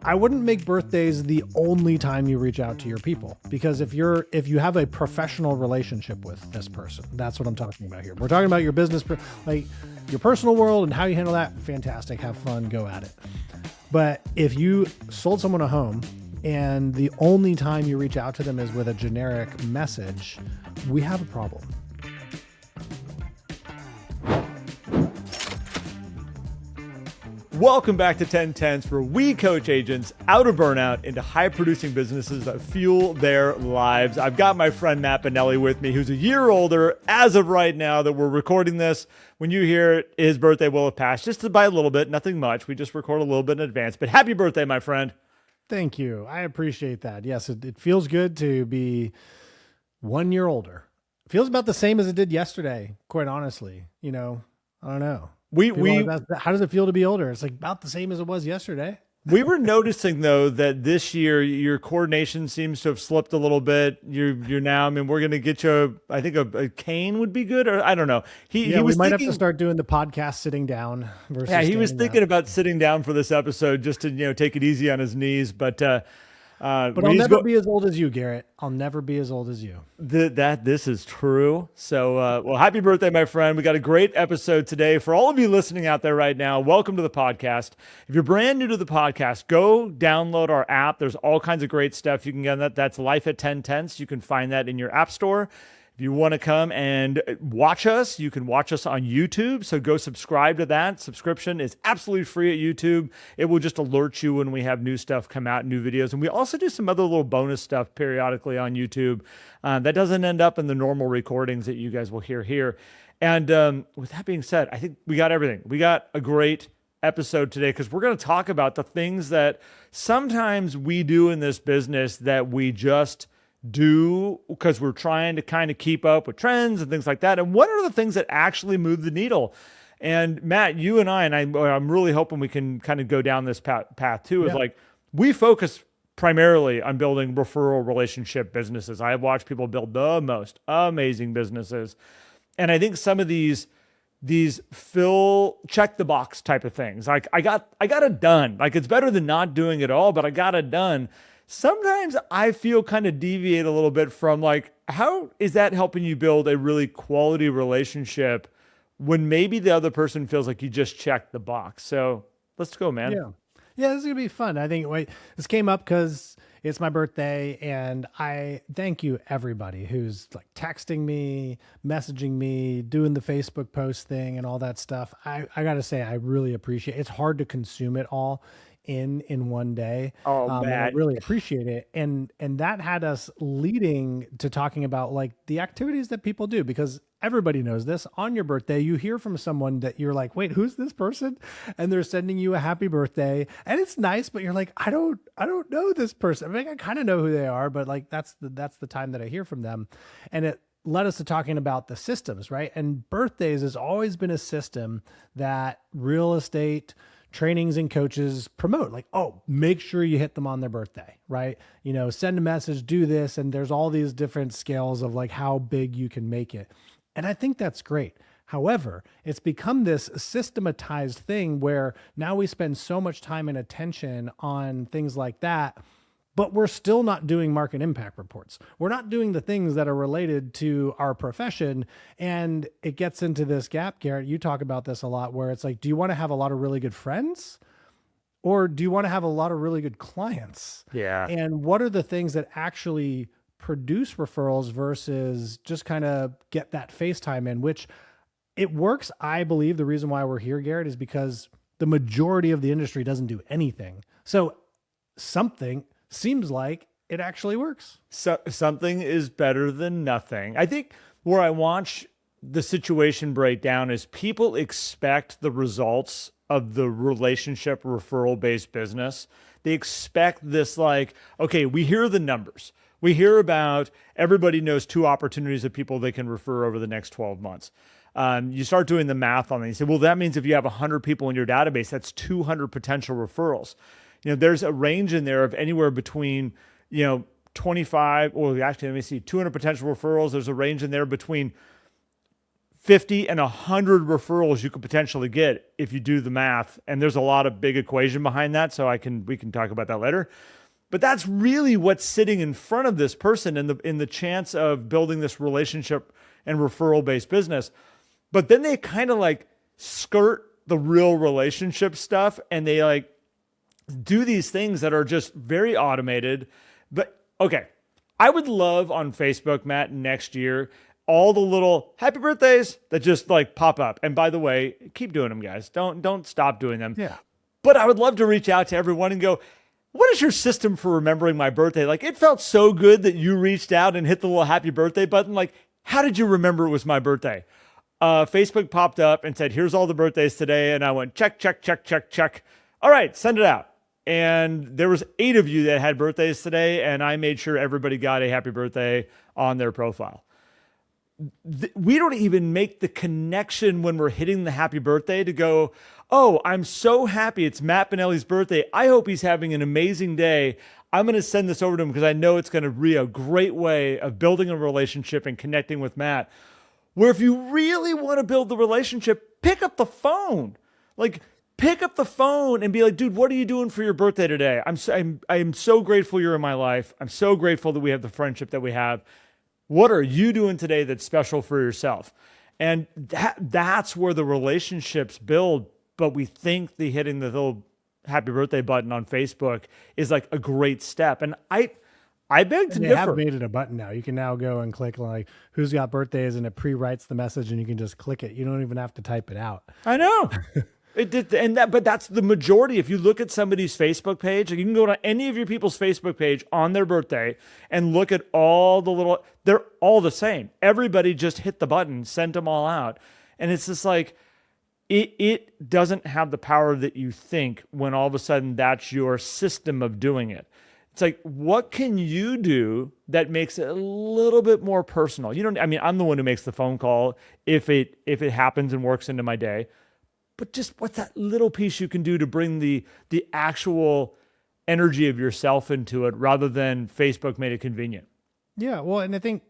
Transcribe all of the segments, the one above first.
I wouldn't make birthdays the only time you reach out to your people, because if you have a professional relationship with this person, that's what I'm talking about here. We're talking about your business, like your personal world and how you handle that. Fantastic. Have fun. Go at it. But if you sold someone a home and the only time you reach out to them is with a generic message, we have a problem. Welcome back to 1010s, where we coach agents out of burnout into high-producing businesses that fuel their lives. I've got my friend Matt Bonelli with me, who's a year older as of right now that we're recording this. When you hear it, his birthday will have passed just by a little bit, nothing much. We just record a little bit in advance. But happy birthday, my friend. Thank you. I appreciate that. Yes, it feels good to be 1 year older. It feels about the same as it did yesterday, quite honestly. I don't know. How does it feel to be older? It's like about the same as it was yesterday. We were noticing though that this year your coordination seems to have slipped a little bit. You're now. I mean, we're going to get you. I think a cane would be good, or I don't know. We might have to start doing the podcast sitting down. He was thinking about sitting down for this episode just to take it easy on his knees, but I'll never be as old as you, Garrett. I'll never be as old as you. This is true. So, well, happy birthday, my friend. We got a great episode today. For all of you listening out there right now, welcome to the podcast. If you're brand new to the podcast, go download our app. There's all kinds of great stuff you can get on that. That's Life at 1010. You can find that in your app store. If you want to come and watch us, you can watch us on YouTube. So go subscribe to that. Subscription is absolutely free at YouTube. It will just alert you when we have new stuff come out, new videos. And we also do some other little bonus stuff periodically on YouTube that doesn't end up in the normal recordings that you guys will hear here. And with that being said, I think we got everything. We got a great episode today because we're going to talk about the things that sometimes we do in this business that we just do because we're trying to kind of keep up with trends and things like that. And what are the things that actually move the needle? And Matt, you and I'm really hoping we can kind of go down this path too. Is like we focus primarily on building referral relationship businesses. I have watched people build the most amazing businesses. And I think some of these check the box type of things. Like I got it done. Like it's better than not doing it all, but I got it done. Sometimes I feel kind of deviate a little bit from like, how is that helping you build a really quality relationship when maybe the other person feels like you just checked the box? So let's go, man. Yeah, this is going to be fun. I think this came up because it's my birthday, and I thank you everybody who's like texting me, messaging me, doing the Facebook post thing and all that stuff. I got to say, I really appreciate it. It's hard to consume it all in one day. I really appreciate it. And that had us leading to talking about like the activities that people do, because everybody knows this. On your birthday, you hear from someone that you're like, wait, who's this person? And they're sending you a happy birthday, and it's nice, but you're like, I don't know this person. I mean, I kind of know who they are, but like, that's the time that I hear from them. And it led us to talking about the systems, right? And birthdays has always been a system that real estate trainings and coaches promote, like, oh, make sure you hit them on their birthday, right? Send a message, do this. And there's all these different scales of like how big you can make it. And I think that's great. However, it's become this systematized thing where now we spend so much time and attention on things like that, but we're still not doing market impact reports. We're not doing the things that are related to our profession. And it gets into this gap, Garrett, you talk about this a lot, where it's like, do you want to have a lot of really good friends, or do you want to have a lot of really good clients? Yeah. And what are the things that actually produce referrals versus just kind of get that FaceTime in, which it works. I believe the reason why we're here, Garrett, is because the majority of the industry doesn't do anything. So something seems like it actually works. So something is better than nothing. I think where I watch the situation break down is people expect the results of the relationship referral based business. They expect this like, okay, we hear the numbers. We hear about everybody knows 2 opportunities of people they can refer over the next 12 months. You start doing the math on it. You say, well, that means if you have 100 people in your database, that's 200 potential referrals. There's a range in there of anywhere between, 25, or actually, let me see, 200 potential referrals. There's a range in there between 50 and 100 referrals you could potentially get if you do the math. And there's a lot of big equation behind that. So we can talk about that later. But that's really what's sitting in front of this person in the chance of building this relationship and referral based business. But then they kind of like skirt the real relationship stuff, and they like do these things that are just very automated. But okay, I would love on Facebook, Matt, next year, all the little happy birthdays that just like pop up. And by the way, keep doing them, guys. Don't stop doing them. Yeah. But I would love to reach out to everyone and go, what is your system for remembering my birthday? Like, it felt so good that you reached out and hit the little happy birthday button. Like, how did you remember it was my birthday? Facebook popped up and said, here's all the birthdays today. And I went, check, check, check, check, check. All right, send it out. And there was 8 of you that had birthdays today. And I made sure everybody got a happy birthday on their profile. We don't even make the connection when we're hitting the happy birthday to go, oh, I'm so happy it's Matt Bonelli's birthday. I hope he's having an amazing day. I'm going to send this over to him because I know it's going to be a great way of building a relationship and connecting with Matt. Where if you really want to build the relationship, pick up the phone. Like, pick up the phone and be like, dude, what are you doing for your birthday today? I'm so grateful you're in my life. I'm so grateful that we have the friendship that we have. What are you doing today that's special for yourself? And that's where the relationships build. But we think the hitting the little happy birthday button on Facebook is like a great step. And I beg to differ. They have made it a button now. You can now go and click like who's got birthdays, and it pre-writes the message, and you can just click it. You don't even have to type it out. I know. But that's the majority. If you look at somebody's Facebook page, like you can go to any of your people's Facebook page on their birthday and look at all the little, they're all the same. Everybody just hit the button, sent them all out. And it's just like, it doesn't have the power that you think when all of a sudden that's your system of doing it. It's like, what can you do that makes it a little bit more personal? I'm the one who makes the phone call if it happens and works into my day. But just what's that little piece you can do to bring the actual energy of yourself into it rather than Facebook made it convenient? Yeah, well, and I think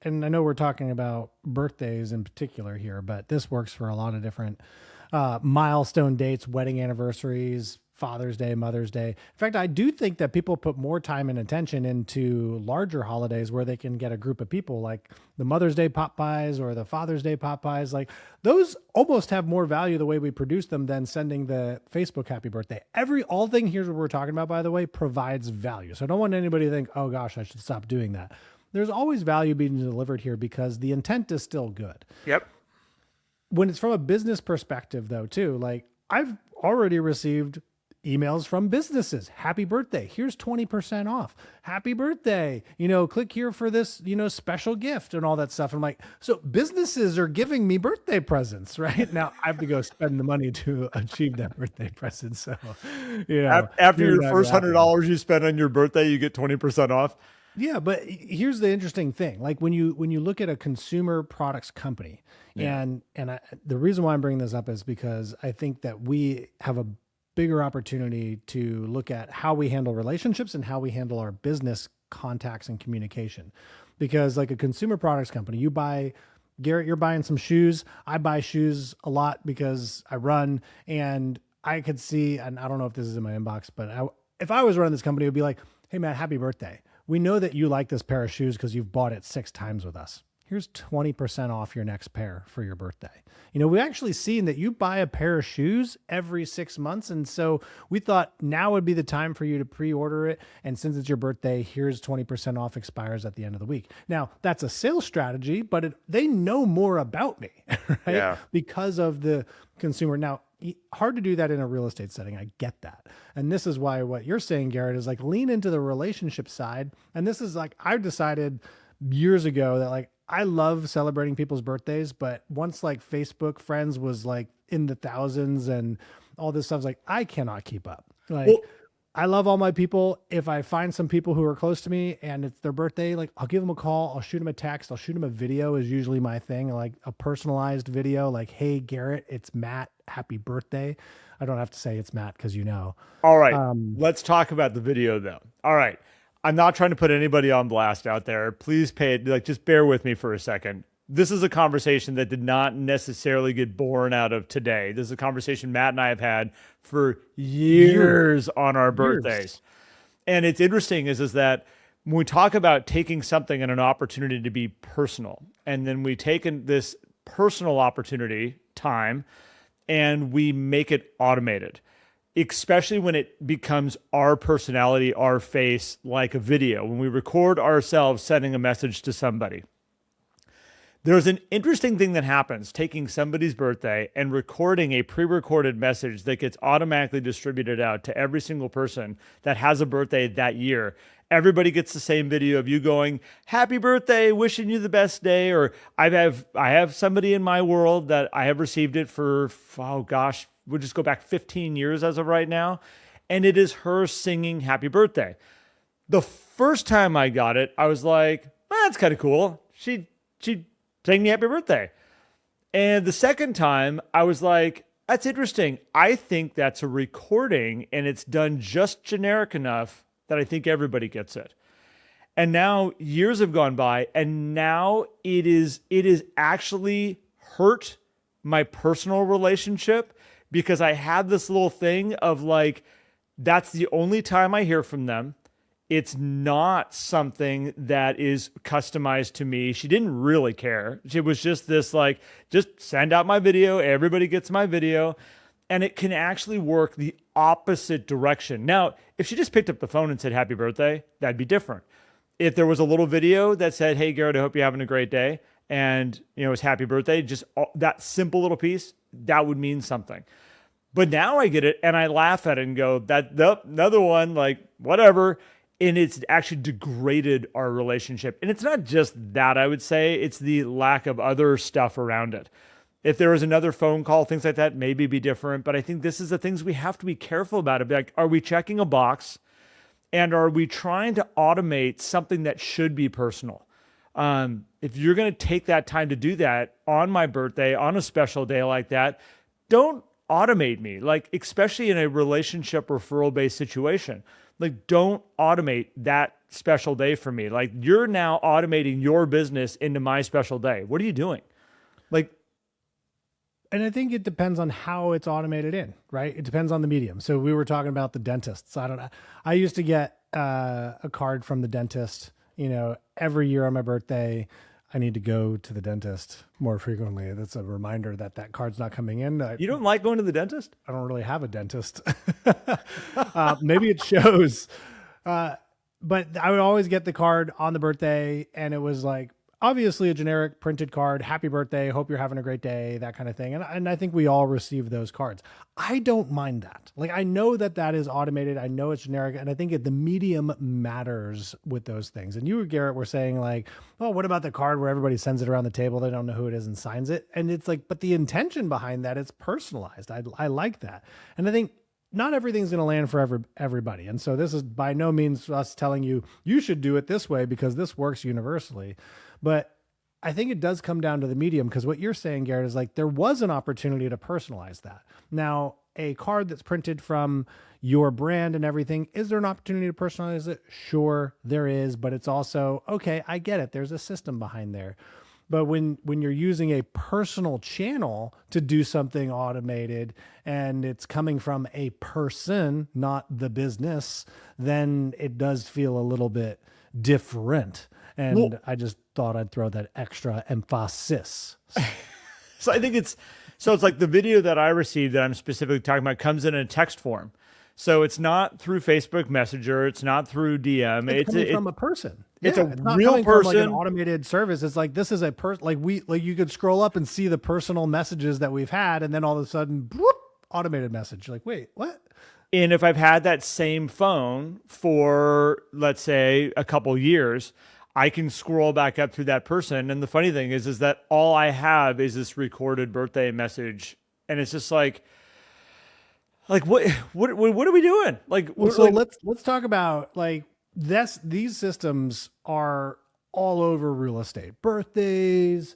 and I know we're talking about birthdays in particular here, but this works for a lot of different milestone dates, wedding anniversaries, Father's Day, Mother's Day. In fact, I do think that people put more time and attention into larger holidays where they can get a group of people, like the Mother's Day pop pies or the Father's Day pop pies. Like those almost have more value the way we produce them than sending the Facebook happy birthday. All thing here's what we're talking about, by the way, provides value. So I don't want anybody to think, oh gosh, I should stop doing that. There's always value being delivered here because the intent is still good. Yep. When it's from a business perspective though, too, like I've already received emails from businesses. Happy birthday. Here's 20% off. Happy birthday. Click here for this, special gift and all that stuff. I'm like, so businesses are giving me birthday presents, right? Now I have to go spend the money to achieve that birthday present. So, after your first $100 you spend on your birthday, you get 20% off. Yeah, but here's the interesting thing. Like when you look at a consumer products company, and the reason why I'm bringing this up is because I think that we have a bigger opportunity to look at how we handle relationships and how we handle our business contacts and communication. Because like a consumer products company, Garrett, you're buying some shoes. I buy shoes a lot because I run, and I could see, and I don't know if this is in my inbox, but if I was running this company, it would be like, hey man, happy birthday. We know that you like this pair of shoes because you've bought it 6 times with us. Here's 20% off your next pair for your birthday. We've actually seen that you buy a pair of shoes every 6 months. And so we thought now would be the time for you to pre-order it. And since it's your birthday, here's 20% off, expires at the end of the week. Now that's a sales strategy, but they know more about me, right? Yeah. Because of the consumer. Now, hard to do that in a real estate setting. I get that. And this is why what you're saying, Garrett, is like lean into the relationship side. And this is like, I've decided years ago that like, I love celebrating people's birthdays, but once like Facebook friends was like in the thousands and all this stuff, like I cannot keep up. Like I love all my people. If I find some people who are close to me and it's their birthday, like I'll give them a call, I'll shoot them a text, I'll shoot them a video is usually my thing. Like a personalized video, like, hey Garrett, it's Matt, happy birthday. I don't have to say it's Matt because All right. Let's talk about the video though. All right. I'm not trying to put anybody on blast out there. Please just bear with me for a second. this is a conversation that did not necessarily get born out of today. This is a conversation Matt and I have had for years on our birthdays. And it's interesting is that when we talk about taking something and an opportunity to be personal, and then we take this personal opportunity time and we make it automated, especially when it becomes our personality, our face, like a video, when we record ourselves sending a message to somebody. There's an interesting thing that happens taking somebody's birthday and recording a pre-recorded message that gets automatically distributed out to every single person that has a birthday that year. Everybody gets the same video of you going, happy birthday, wishing you the best day. Or I have somebody in my world that I have received it for, oh gosh, we'll just go back 15 years as of right now. And it is her singing happy birthday. The first time I got it, I was like, that's kind of cool. She sang me happy birthday. And the second time I was like, that's interesting. I think that's a recording and it's done just generic enough that I think everybody gets it. And now years have gone by and now it is actually hurt my personal relationship because I had this little thing of like, that's the only time I hear from them. It's not something that is customized to me. She didn't really care. It was just this like, just send out my video. Everybody gets my video. And it can actually work the opposite direction. Now, if she just picked up the phone and said, happy birthday, that'd be different. If there was a little video that said, hey, Garrett, I hope you're having a great day. And, it's happy birthday, just that simple little piece, that would mean something. But now I get it and I laugh at it and go, another one, like whatever. And it's actually degraded our relationship. And it's not just that, I would say. It's the lack of other stuff around it. If there was another phone call, things like that, maybe be different. But I think this is the things we have to be careful about. Like, are we checking a box? And are we trying to automate something that should be personal? If you're going to take that time to do that on my birthday, on a special day like that, don't automate me. Like, especially in a relationship referral-based situation. Like, don't automate that special day for me. Like, you're now automating your business into my special day. What are you doing? Like, and I think it depends on how it's automated in, right? It depends on the medium. So we were talking about the dentists. I don't know. I used to get a card from the dentist, every year on my birthday. I need to go to the dentist more frequently. That's a reminder that card's not coming in. You don't like going to the dentist? I don't really have a dentist. Maybe it shows. But I would always get the card on the birthday and it was like, obviously a generic printed card, happy birthday, hope you're having a great day, that kind of thing. And I think we all receive those cards. I don't mind that. Like, I know that is automated. I know it's generic. And I think the medium matters with those things. And you, Garrett, were saying like, oh, what about the card where everybody sends it around the table? They don't know who it is and signs it. And it's like, but the intention behind that, it's personalized. I like that. And I think not everything's going to land for everybody. And so this is by no means us telling you, you should do it this way because this works universally. But I think it does come down to the medium because what you're saying, Garrett, is like there was an opportunity to personalize that. Now, a card that's printed from your brand and everything, is there an opportunity to personalize it? Sure, there is, but it's also, okay, I get it. There's a system behind there. But when you're using a personal channel to do something automated and it's coming from a person, not the business, then it does feel a little bit different. And I just thought I'd throw that extra emphasis. So I think it's like the video that I received that I'm specifically talking about comes in a text form. So it's not through Facebook Messenger. It's not through DM. It's coming from a person. It's a real person. Like an automated service. It's like, this is a person, like you could scroll up and see the personal messages that we've had. And then all of a sudden, whoop, automated message. You're like, wait, what? And if I've had that same phone for, let's say, a couple years, I can scroll back up through that person. And the funny thing is that all I have is this recorded birthday message. And it's just like what are we doing? Like, so let's talk about like this. These systems are all over real estate, birthdays,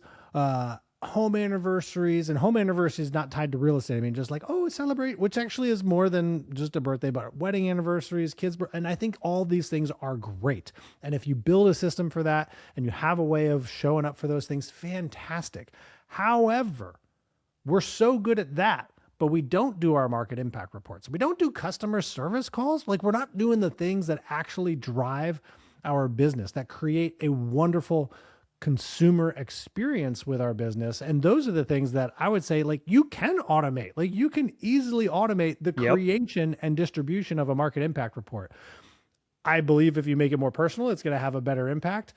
home anniversaries, and home anniversaries not tied to real estate. I mean, just like, oh, celebrate, which actually is more than just a birthday, but wedding anniversaries, and I think all these things are great. And if you build a system for that and you have a way of showing up for those things, fantastic. However, we're so good at that, but we don't do our market impact reports. We don't do customer service calls. Like, we're not doing the things that actually drive our business, that create a wonderful consumer experience with our business. And those are the things that I would say, like, you can automate. Like, you can easily automate the creation and distribution of a market impact report. I believe if you make it more personal, it's going to have a better impact.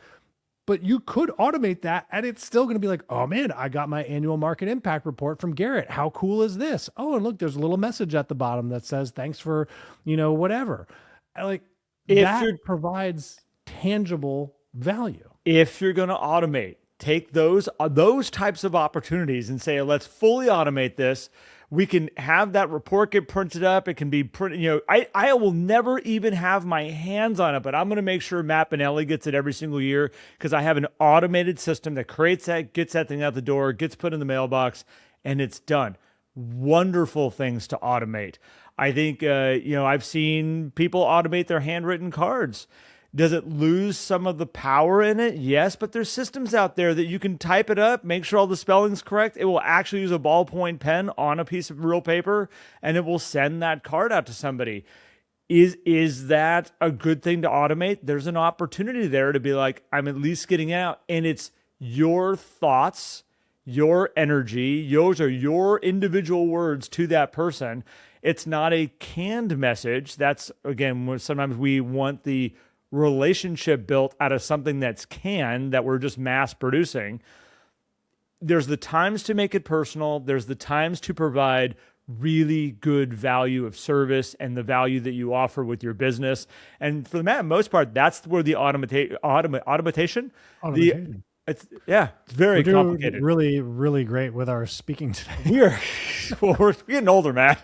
But you could automate that, and it's still going to be like, oh man, I got my annual market impact report from Garrett. How cool is this? Oh, and look, there's a little message at the bottom that says, thanks for, whatever. Like, that provides tangible value. If you're going to automate, take those types of opportunities and say, let's fully automate this. We can have that report get printed up. It can be printed. I will never even have my hands on it, but I'm going to make sure Matt Bonelli gets it every single year, because I have an automated system that creates that, gets that thing out the door, gets put in the mailbox, and it's done. Wonderful things to automate. I think, I've seen people automate their handwritten cards. Does it lose some of the power in it? Yes, but there's systems out there that you can type it up, make sure all the spelling's correct. It will actually use a ballpoint pen on a piece of real paper, and it will send that card out to somebody. Is that a good thing to automate? There's an opportunity there to be like, I'm at least getting out, and it's your thoughts, your energy, those are your individual words to that person. It's not a canned message. That's, again, sometimes we want the relationship built out of something that's canned, that we're just mass producing. There's the times to make it personal. There's the times to provide really good value of service and the value that you offer with your business. And for the most part, that's where the automation. It's very complicated. Really, really great with our speaking today. We're getting older, Matt.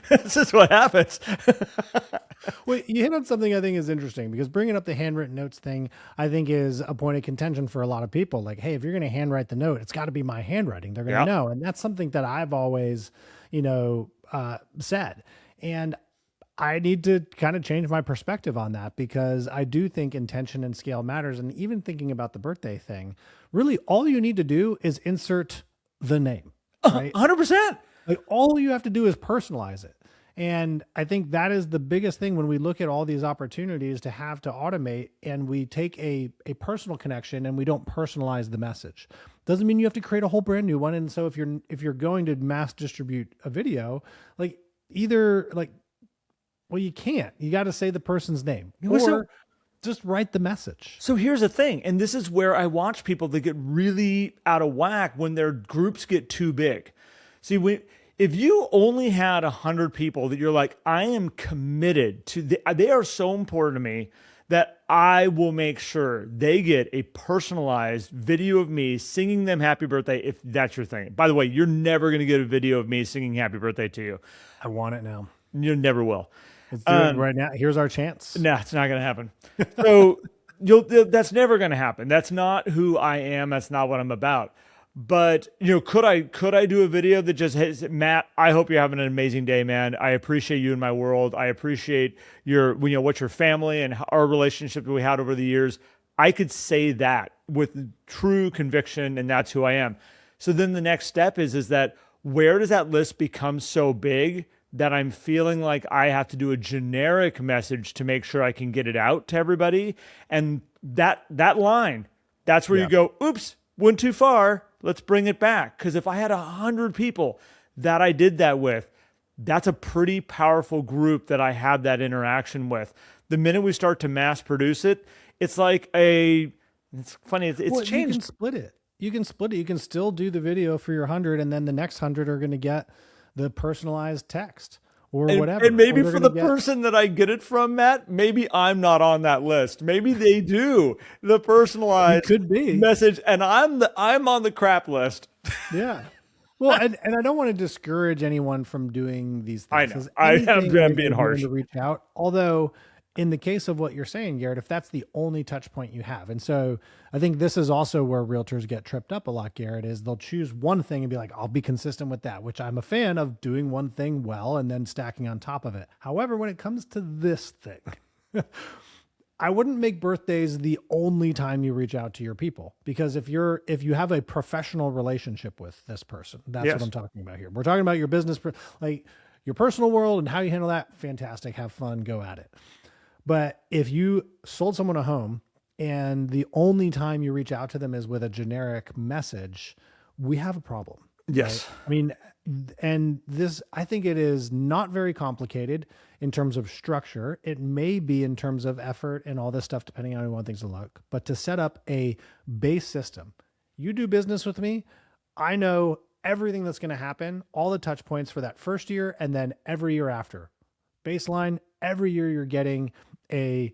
This is what happens. Well, you hit on something I think is interesting, because bringing up the handwritten notes thing, I think, is a point of contention for a lot of people. Like, hey, if you're going to handwrite the note, it's got to be my handwriting. They're going to know. And that's something that I've always, said. And I need to kind of change my perspective on that, because I do think intention and scale matters. And even thinking about the birthday thing, really all you need to do is insert the name, right? 100%. Like, all you have to do is personalize it. And I think that is the biggest thing when we look at all these opportunities to have to automate, and we take a personal connection and we don't personalize the message. Doesn't mean you have to create a whole brand new one. And so if you're going to mass distribute a video, like, either like, well, you can't. You got to say the person's name, or just write the message. So here's the thing, and this is where I watch people that get really out of whack when their groups get too big. See, if you only had 100 people that you're like, I am committed to, they are so important to me that I will make sure they get a personalized video of me singing them happy birthday, if that's your thing. By the way, you're never going to get a video of me singing happy birthday to you. I want it now. You never will. Let's do it right now. Here's our chance. No, it's not going to happen. So that's never going to happen. That's not who I am. That's not what I'm about. But, could I do a video that just hits, Matt, I hope you're having an amazing day, man. I appreciate you in my world. I appreciate what your family and our relationship that we had over the years. I could say that with true conviction, and that's who I am. So then the next step is that, where does that list become so big that I'm feeling like I have to do a generic message to make sure I can get it out to everybody? And that line, that's where you go, oops, went too far. Let's bring it back. Because if I had 100 people that I did that with, that's a pretty powerful group that I have that interaction with. The minute we start to mass produce it, it's like it's funny. It's changed. You can split it. You can still do the video for your 100, and then the next 100 are going to get the personalized text or whatever. And maybe for the person that I get it from, Matt, maybe I'm not on that list. Maybe they do the personalized message, and I'm on the crap list. Yeah. Well, and I don't want to discourage anyone from doing these things. I know. I'm being harsh. To reach out. Although in the case of what you're saying, Garrett, if that's the only touch point you have. And so I think this is also where realtors get tripped up a lot, Garrett, is they'll choose one thing and be like, I'll be consistent with that, which I'm a fan of, doing one thing well and then stacking on top of it. However, when it comes to this thing, I wouldn't make birthdays the only time you reach out to your people, because if you have a professional relationship with this person, that's what I'm talking about here. We're talking about your business, like your personal world and how you handle that. Fantastic. Have fun. Go at it. But if you sold someone a home and the only time you reach out to them is with a generic message, we have a problem. Yes. Right? I mean, and this, I think it is not very complicated in terms of structure. It may be in terms of effort and all this stuff, depending on how you want things to look. But to set up a base system, you do business with me, I know everything that's going to happen, all the touch points for that first year, and then every year after. Baseline, every year you're getting a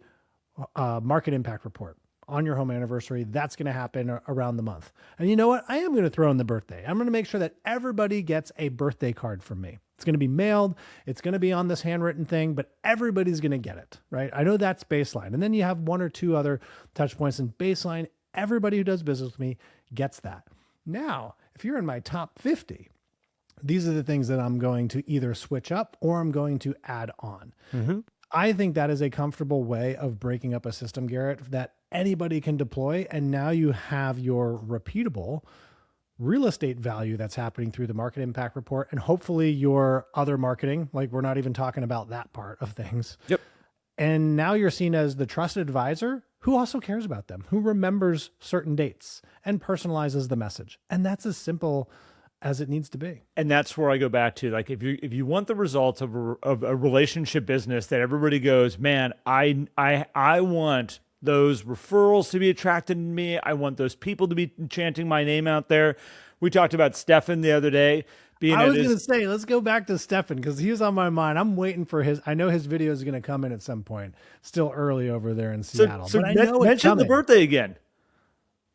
market impact report on your home anniversary. That's going to happen around the month. And you know what? I am going to throw in the birthday. I'm going to make sure that everybody gets a birthday card from me. It's going to be mailed. It's going to be on this handwritten thing, but everybody's going to get it, right? I know that's baseline. And then you have one or two other touch points, and baseline, everybody who does business with me gets that. Now, if you're in my top 50, these are the things that I'm going to either switch up or I'm going to add on. Mm-hmm. I think that is a comfortable way of breaking up a system, Garrett, that anybody can deploy. And now you have your repeatable real estate value that's happening through the market impact report, and hopefully your other marketing, like we're not even talking about that part of things. Yep. And now you're seen as the trusted advisor who also cares about them, who remembers certain dates and personalizes the message. And that's as simple as it needs to be. And that's where I go back to, like, if you want the results of a relationship business that everybody goes, man, I want those referrals to be attracted to me. I want those people to be chanting my name out there. We talked about Stefan the other day. I was going to say, let's go back to Stefan, because he was on my mind. I'm waiting for I know his video is going to come in at some point. Still early over there in Seattle. So but I know mention the birthday again.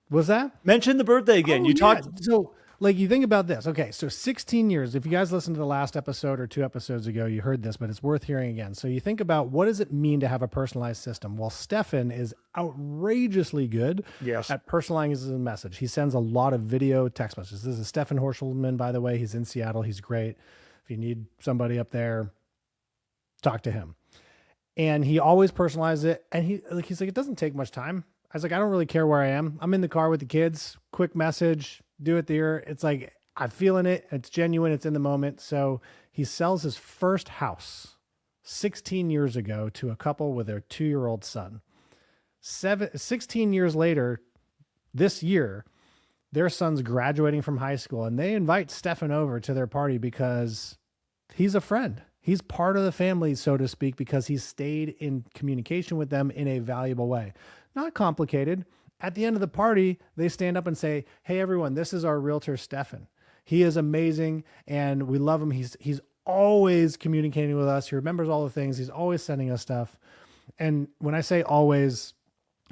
Was that? Mention the birthday again. Oh, talked. So, like, you think about this. Okay, so 16 years. If you guys listened to the last episode or 2 episodes ago, you heard this, but it's worth hearing again. So you think about, what does it mean to have a personalized system? Well, Stefan is outrageously good at personalizing his message. He sends a lot of video text messages. This is Stefan Horschelman, by the way. He's in Seattle. He's great. If you need somebody up there, talk to him. And he always personalizes it. And he's like, it doesn't take much time. I was like, I don't really care where I am. I'm in the car with the kids. Quick message. Do it there. It's like, I'm feeling it. It's genuine. It's in the moment. So he sells his first house 16 years ago to a couple with their 2-year-old son. 16 years later, this year, their son's graduating from high school, and they invite Stefan over to their party because he's a friend. He's part of the family, so to speak, because he's stayed in communication with them in a valuable way. Not complicated. At the end of the party, they stand up and say, hey, everyone, this is our realtor, Stefan. He is amazing, and we love him. He's always communicating with us. He remembers all the things. He's always sending us stuff. And when I say always,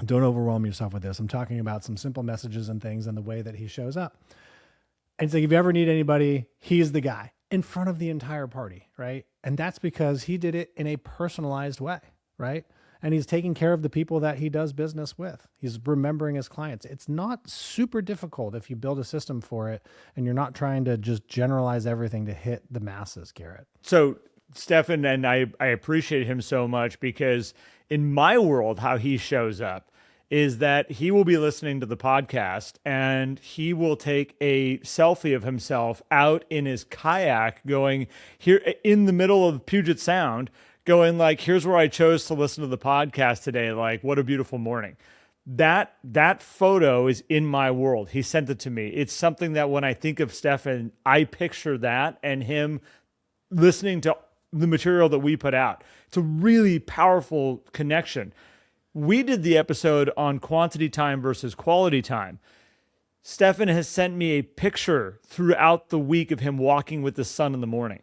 don't overwhelm yourself with this. I'm talking about some simple messages and things and the way that he shows up. And it's like, if you ever need anybody, he's the guy in front of the entire party, right? And that's because he did it in a personalized way, right? And he's taking care of the people that he does business with. He's remembering his clients. It's not super difficult if you build a system for it and you're not trying to just generalize everything to hit the masses, Garrett. So Stefan, and I appreciate him so much, because in my world, how he shows up is that he will be listening to the podcast and he will take a selfie of himself out in his kayak going here in the middle of Puget Sound, going like, here's where I chose to listen to the podcast today. Like, what a beautiful morning. That photo is in my world. He sent it to me. It's something that when I think of Stefan, I picture that and him listening to the material that we put out. It's a really powerful connection. We did the episode on quantity time versus quality time. Stefan has sent me a picture throughout the week of him walking with the sun in the morning.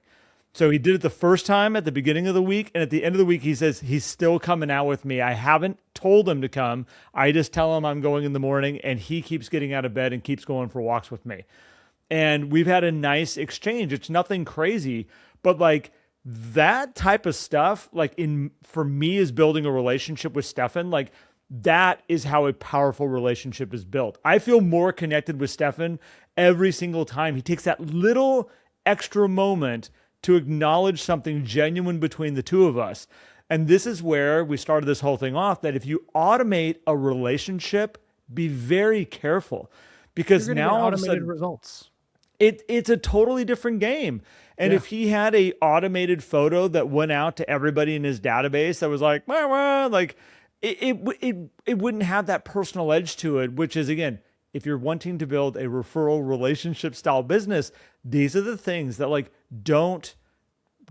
So he did it the first time at the beginning of the week, and at the end of the week, he says he's still coming out with me. I haven't told him to come. I just tell him I'm going in the morning, and he keeps getting out of bed and keeps going for walks with me. And we've had a nice exchange. It's nothing crazy, but like, that type of stuff, like for me is building a relationship with Stefan, like that is how a powerful relationship is built. I feel more connected with Stefan every single time he takes that little extra moment to acknowledge something genuine between the two of us. And this is where we started this whole thing off, that if you automate a relationship, be very careful, because now all of a sudden, results. It's a totally different game. And if he had a automated photo that went out to everybody in his database that was like, wah, wah, like it wouldn't have that personal edge to it, which is, again, if you're wanting to build a referral relationship style business, these are the things that like don't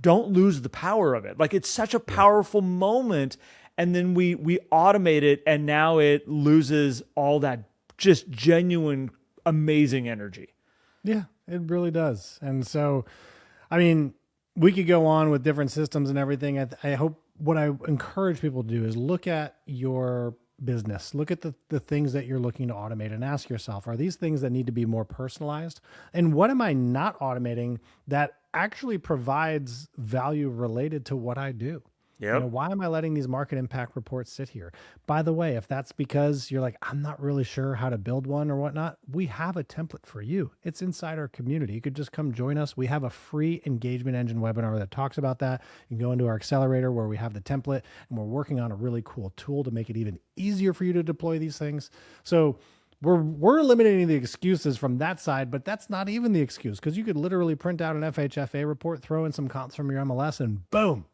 lose the power of it. Like it's such a powerful moment, and then we automate it, and now it loses all that just genuine, amazing energy. Yeah, it really does. And so, I mean, we could go on with different systems and everything. I hope what I encourage people to do is look at your business, look at the things that you're looking to automate, and ask yourself, are these things that need to be more personalized? And what am I not automating that actually provides value related to what I do? Yep. You know, why am I letting these market impact reports sit here? By the way, if that's because you're like, I'm not really sure how to build one or whatnot, we have a template for you. It's inside our community. You could just come join us. We have a free engagement engine webinar that talks about that. You can go into our accelerator where we have the template, and we're working on a really cool tool to make it even easier for you to deploy these things. So we're eliminating the excuses from that side, but that's not even the excuse, because you could literally print out an FHFA report, throw in some comps from your MLS, and boom,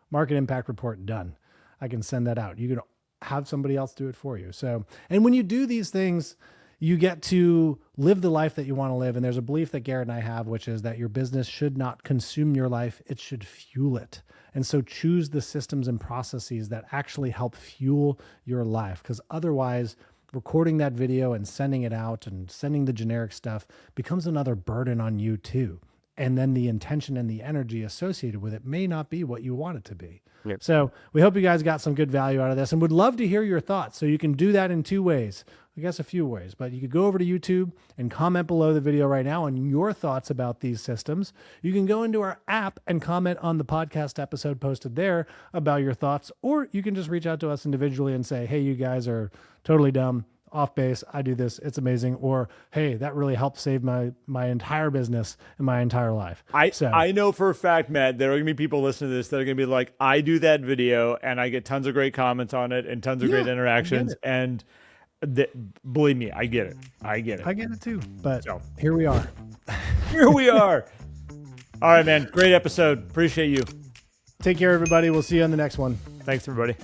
market impact report done. I can send that out. You can have somebody else do it for you. So, and when you do these things, you get to live the life that you want to live. And there's a belief that Garrett and I have, which is that your business should not consume your life. It should fuel it. And so choose the systems and processes that actually help fuel your life, because otherwise recording that video and sending it out and sending the generic stuff becomes another burden on you too. And then the intention and the energy associated with it may not be what you want it to be. Yep. So we hope you guys got some good value out of this, and would love to hear your thoughts. So you can do that in two ways. I guess a few ways, but you could go over to YouTube and comment below the video right now on your thoughts about these systems. You can go into our app and comment on the podcast episode posted there about your thoughts, or you can just reach out to us individually and say, hey, you guys are totally dumb, off base, I do this, it's amazing. Or, hey, that really helped save my entire business and my entire life. I know for a fact, Matt, there are going to be people listening to this that are going to be like, I do that video and I get tons of great comments on it and tons of great interactions. And believe me, I get it. I get it too. But here we are. Here we are. All right, man. Great episode. Appreciate you. Take care, everybody. We'll see you on the next one. Thanks, everybody.